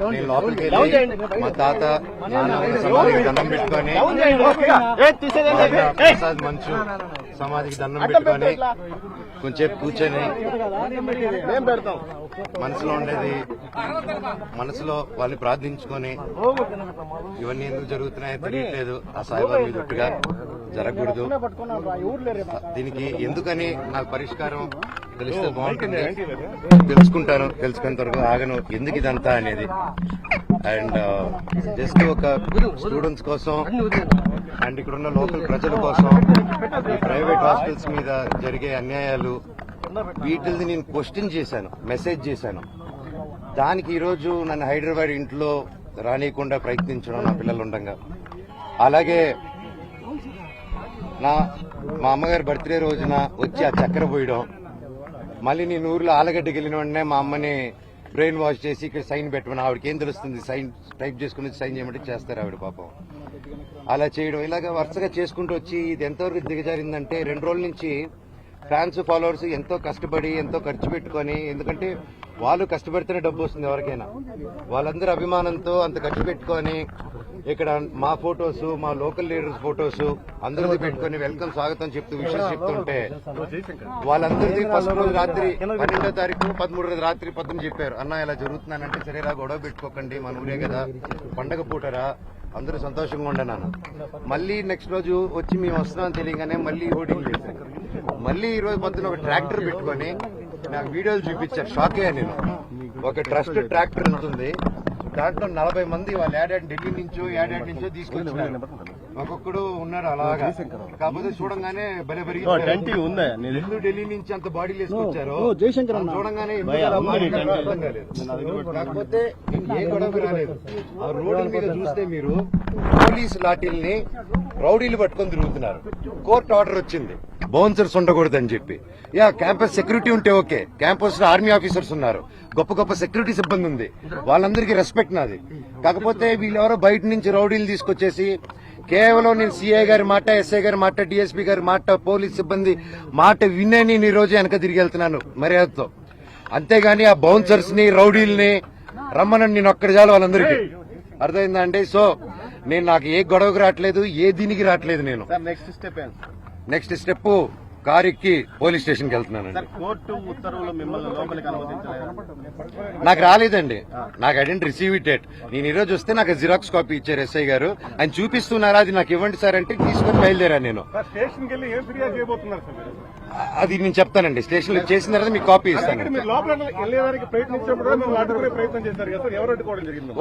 నేను లోపలికి వెళ్ళి మా తాత నాన్న సమాధికి దండం పెట్టుకొని ప్రసాద్ మంచు సమాధికి దండం పెట్టుకొని కొంచెం కూర్చొని మనసులో ఉండేది మనసులో వాళ్ళని ప్రార్థించుకొని ఇవన్నీ ఎందుకు జరుగుతున్నాయో తెలియట్లేదు. ఆ సాయిబాబా మీద ఒట్టుగా జరగకూడదు. దీనికి ఎందుకని నాకు పరిష్కారం తెలిస్తే బాగుంటుంది. తెలుసుకుంటాను, తెలుసుకున్న వరకు ఆగను ఎందుకు ఇదంతా అనేది. అండ్ జస్ట్ ఒక స్టూడెంట్స్ కోసం అండ్ ఇక్కడున్న లోకల్ ప్రజల కోసం ఈ ప్రైవేట్ హాస్పిటల్స్ మీద జరిగే అన్యాయాలు వీటిని నేను క్వశ్చన్ చేశాను, మెసేజ్ చేశాను. దానికి ఈరోజు నన్ను హైదరాబాద్ ఇంట్లో రానియకుండా ప్రయత్నించడం నా పిల్లలు ఉండగా, అలాగే మా అమ్మగారి బర్త్డే రోజున వచ్చి ఆ చక్కెర పోయడం, మళ్ళీ నేను ఊర్లో ఆలగడ్డకి వెళ్ళిన వెంటనే మా అమ్మని బ్రెయిన్ వాష్ చేసి ఇక్కడ సైన్ పెట్టమని, ఆవిడకి ఏం తెలుస్తుంది, సైన్ టైప్ చేసుకుని సైన్ చేయమంటే చేస్తారు ఆవిడ పాపం. అలా చేయడం ఇలాగ వరుసగా చేసుకుంటూ వచ్చి ఇది ఎంతవరకు దిగజారిందంటే 2 రోజుల నుంచి ఫ్యాన్స్ ఫాలోవర్స్ ఎంతో కష్టపడి ఎంతో ఖర్చు పెట్టుకొని, ఎందుకంటే వాళ్ళు కష్టపడితేనే డబ్బు వస్తుంది ఎవరికైనా, వాళ్ళందరూ అభిమానంతో అంత ఖర్చు పెట్టుకొని ఇక్కడ మా ఫొటోస్ మా లోకల్ లీడర్స్ ఫొటోస్ అందరిది పెట్టుకుని వెల్కమ్ స్వాగతం చెప్తూ విషయం చెప్తుంటే వాళ్ళందరిది ఫస్ట్ రోజు రాత్రి 12వ తారీఖు 13వ రోజు రాత్రి 19 చెప్పారు, అన్న ఇలా జరుగుతున్నానంటే సరేరా గొడవ పెట్టుకోకండి మన ఊరే కదా పండగ పూటరా అందరూ సంతోషంగా ఉండనాను. మళ్ళీ నెక్స్ట్ రోజు వచ్చి మేము వస్తున్నామని తెలియగానే మళ్ళీ హోర్డింగ్ చేశాను. మళ్ళీ ఈ రోజు పొద్దున ఒక ట్రాక్టర్ పెట్టుకొని నాకు వీడియోలు చూపించారు, షాక్ అయ్యా నేను. ఒక ట్రస్ట్ ట్రాక్టర్ ఉంటుంది, దాంట్లో 40 మంది వాళ్ళు ఏడాది ఢిల్లీ నుంచో తీసుకొచ్చినారు. ఒక్కొక్కడు ఉన్నారు అలాగా. కాకపోతే చూడంగానే భలే పెరిగింది. ఢిల్లీ నుంచి అంత బాడీలు వేసుకొచ్చారు, చూడంగానే అర్థం కాలేదు. కాకపోతే ఏ గొడవ రాలేదు. ఆ రోడ్ల మీద చూస్తే మీరు పోలీసు లాఠీల్ని రౌడీలు పట్టుకొని తిరుగుతున్నారు. కోర్టు ఆర్డర్ వచ్చింది బౌన్సర్స్ ఉండకూడదని చెప్పి. క్యాంపస్ సెక్యూరిటీ ఉంటే ఓకే, క్యాంపస్ లో ఆర్మీ ఆఫీసర్స్ ఉన్నారు, గొప్ప గొప్ప సెక్యూరిటీ సిబ్బంది ఉంది, వాళ్ళందరికీ రెస్పెక్ట్ నాది. కాకపోతే వీళ్ళెవరో బయట నుంచి రౌడీలు తీసుకొచ్చేసి కేవలం నేను సిఐ గారి మాట, ఎస్ఐ గారి మాట, డిఎస్పీ గారి మాట, పోలీస్ సిబ్బంది మాట వినే నేను ఈ రోజు వెనక తిరిగి వెళ్తున్నాను మర్యాదతో. అంతేగాని ఆ బౌన్సర్స్ ని రౌడీల్ని రమ్మనని నేను ఒక్కడి చాలు వాళ్ళందరికీ. అర్థమైందా అండి? సో నేను నాకు ఏ గొడవకు రావట్లేదు, ఏ దీనికి రావట్లేదు. నేను నెక్స్ట్ స్టెప్ కారు ఎక్కి పోలీస్ స్టేషన్కి వెళ్తున్నానండి. కోర్టు ఉత్తర్వులు మిమ్మల్ని లోపలికి అనుమతించలేదు? నాకు రాలేదండి, నాకు I didn't receive it yet. నేను ఈ రోజు వస్తే నాకు జిరాక్స్ కాపీ ఇచ్చారు ఎస్ఐ గారు, ఆయన చూపిస్తున్నారా అది నాకు ఇవ్వండి సార్ అంటే తీసుకొని బయలుదేరాను. నేను అది నేను చెప్తానండి, స్టేషన్ లో చేసిన తర్వాత మీకు కాపీ ఇస్తాను.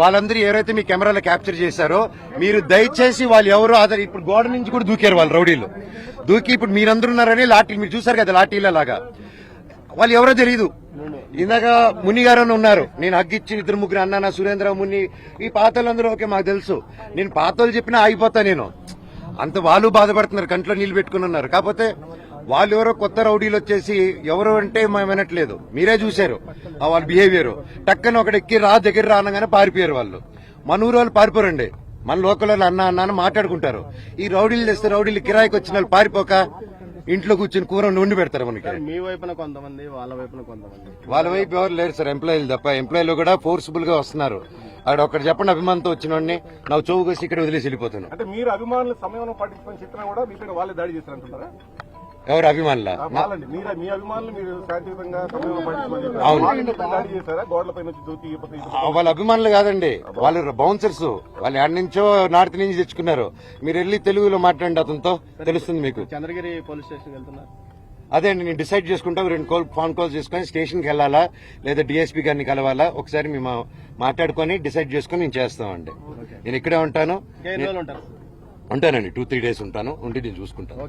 వాళ్ళందరూ ఎవరైతే మీ కెమెరాలో క్యాప్చర్ చేశారో మీరు దయచేసి వాళ్ళు ఎవరో ఆధార్ ఇప్పుడు గోడ నుంచి కూడా దూకారు వాళ్ళు రౌడీలు. దూకి ఇప్పుడు మీరందరూ ఉన్నారని లాఠీలు మీరు చూసారు కదా, లాఠీల లాగా వాళ్ళు ఎవరో తెలియదు. ఇందాక ముని గారు ఉన్నారు, నేను హగ్గిచ్చి 2-3 అన్నా సురేంద్ర ముని ఈ పాతలందరూ ఓకే మాకు తెలుసు. నేను పాతలు చెప్పినా ఆగిపోతా నేను. అంత వాళ్ళు బాధపడుతున్నారు, కంట్లో నీళ్లు పెట్టుకుని ఉన్నారు. కాకపోతే వాళ్ళు ఎవరో కొత్త రౌడీలు వచ్చేసి ఎవరు అంటే మేము వినట్లేదు, మీరే చూశారు వాళ్ళ బిహేవియర్. టక్కన ఒకడెక్కి దగ్గర రానగానే పారిపోయారు వాళ్ళు. మన ఊరు వాళ్ళు పారిపోరండి, మన లోకల్ వాళ్ళు అన్న అని మాట్లాడుకుంటారు. ఈ రౌడీలు తెస్తే రౌడీలు కిరాయికి వచ్చిన వాళ్ళు పారిపోక ఇంట్లో కూర్చొని కూర వండి పెడతారు మనకి. మీ వైపున కొంతమంది, వాళ్ళ వైపున కొంతమంది. వాళ్ళ వైపు ఎవరు లేరు సార్, ఎంప్లాయీలు తప్ప. ఎంప్లాయీలు కూడా ఫోర్స్ఫుల్ గా వస్తున్నారు. అక్కడ ఒకటి చెప్పండి, అభిమానంతో వచ్చిన వాడిని నాకు చౌగు కోసి ఇక్కడ వదిలేసి వెళ్ళిపోతాను. అంటే మీరు అభిమానులు సమయంలో పట్టించుకున్న చిత్రం కూడా మీ పైన వాళ్ళే దాడి చేస్తారంటున్నారా? ఎవరు అభిమానులా? మీ అభిమానులు మీరు శాంతియుతంగా దాడి చేశారా? గోడలపై నుంచి దూకి వాళ్ళ అభిమానులు కాదండి, వాళ్ళు బౌన్సర్స్. వాళ్ళు ఎక్కడి నుంచో నార్త్ నుంచి తెచ్చుకున్నారు. మీరు వెళ్ళి తెలుగులో మాట్లాడండి, అతనితో తెలుస్తుంది మీకు. చంద్రగిరి పోలీస్ స్టేషన్ వెళ్తున్నారు. అదే అండి, నేను డిసైడ్ చేసుకుంటాం. 2 ఫోన్ కాల్స్ చేసుకుని స్టేషన్కి వెళ్ళాలా లేదా డిఎస్పీ గారిని కలవాలా ఒకసారి మేము మాట్లాడుకుని డిసైడ్ చేసుకుని నేను చేస్తామండి. నేను ఇక్కడే ఉంటాను, ఉంటానండి. 2-3 డేస్ ఉంటాను, ఉండి నేను చూసుకుంటాను.